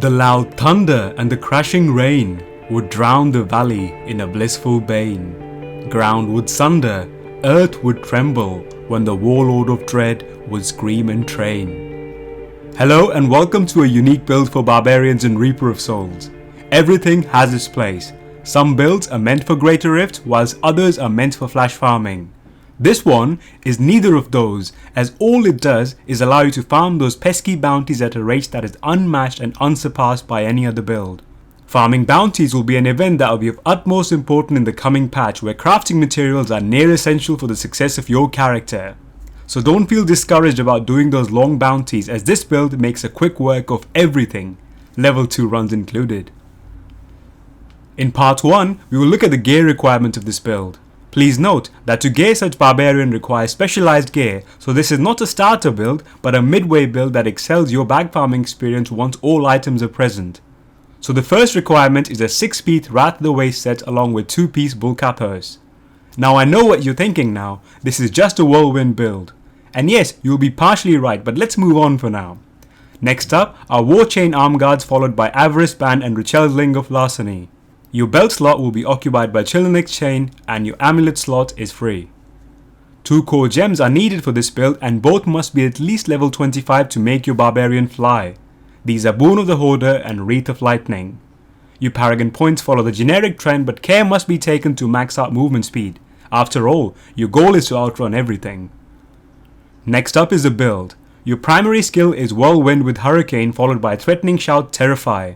The loud thunder and the crashing rain would drown the valley in a blissful bane. Ground would sunder, earth would tremble, when the warlord of dread would scream and train. Hello and welcome to a unique build for Barbarians and Reaper of Souls. Everything has its place. Some builds are meant for Greater Rift, whilst others are meant for flash farming. This one is neither of those, as all it does is allow you to farm those pesky bounties at a rate that is unmatched and unsurpassed by any other build. Farming bounties will be an event that will be of utmost importance in the coming patch, where crafting materials are near essential for the success of your character. So don't feel discouraged about doing those long bounties, as this build makes a quick work of everything, level 2 runs included. In part 1, we will look at the gear requirement of this build. Please note that to gear such Barbarian requires specialized gear, so this is not a starter build but a midway build that excels your bag farming experience once all items are present. So the first requirement is a 6-piece Wrath of the Waste set along with 2-piece bullcap hearse. Now I know what you're thinking now, this is just a whirlwind build. And yes, you'll be partially right, but let's move on for now. Next up are War Chain Arm Guards, followed by Avarice Band and Richel's Ring of Larceny. Your belt slot will be occupied by Chilinix Chain and your amulet slot is free. 2 core gems are needed for this build and both must be at least level 25 to make your Barbarian fly. These are Boon of the Hoarder and Wreath of Lightning. Your Paragon points follow the generic trend, but care must be taken to max out movement speed. After all, your goal is to outrun everything. Next up is the build. Your primary skill is Whirlwind with Hurricane, followed by Threatening Shout, Terrify.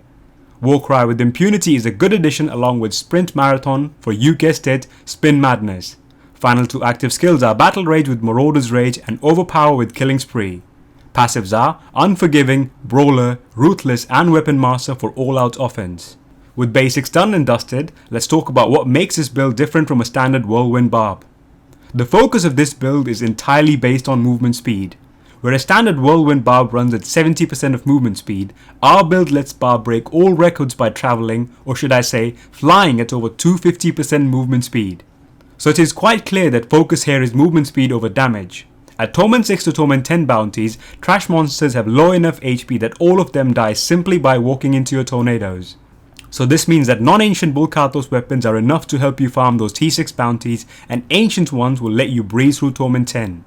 Warcry with Impunity is a good addition, along with Sprint Marathon for, you guessed it, Spin Madness. Final 2 active skills are Battle Rage with Marauder's Rage and Overpower with Killing Spree. Passives are Unforgiving, Brawler, Ruthless and Weapon Master for all out offense. With basics done and dusted, let's talk about what makes this build different from a standard Whirlwind Barb. The focus of this build is entirely based on movement speed. Where a standard Whirlwind Barb runs at 70% of movement speed, our build lets Barb break all records by travelling, or should I say, flying at over 250% movement speed. So it is quite clear that focus here is movement speed over damage. At Torment 6 to Torment 10 bounties, trash monsters have low enough HP that all of them die simply by walking into your tornadoes. So this means that non-ancient Bullkathos weapons are enough to help you farm those T6 bounties, and ancient ones will let you breeze through Torment 10.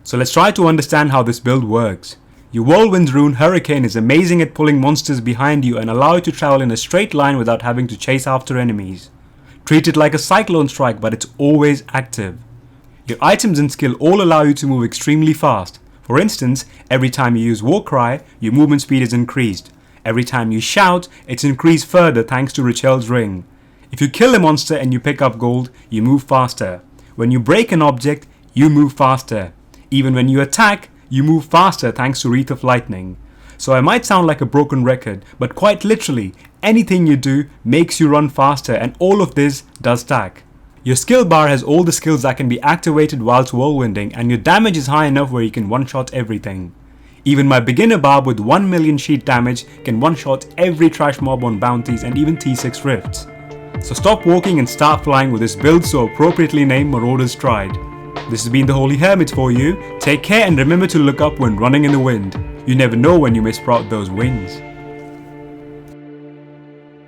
So let's try to understand how this build works. Your Whirlwind's rune Hurricane is amazing at pulling monsters behind you and allow you to travel in a straight line without having to chase after enemies. Treat it like a Cyclone Strike, but it's always active. Your items and skill all allow you to move extremely fast. For instance, every time you use Warcry, your movement speed is increased. Every time you shout, it's increased further thanks to Richel's Ring. If you kill a monster and you pick up gold, you move faster. When you break an object, you move faster. Even when you attack, you move faster thanks to Wreath of Lightning. So I might sound like a broken record, but quite literally, anything you do makes you run faster, and all of this does stack. Your skill bar has all the skills that can be activated whilst whirlwinding, and your damage is high enough where you can one-shot everything. Even my beginner barb with 1 million sheet damage can one-shot every trash mob on bounties and even T6 rifts. So stop walking and start flying with this build so appropriately named Marauder's Stride. This has been the Holy Hermit for you. Take care and remember to look up when running in the wind. You never know when you may sprout those wings.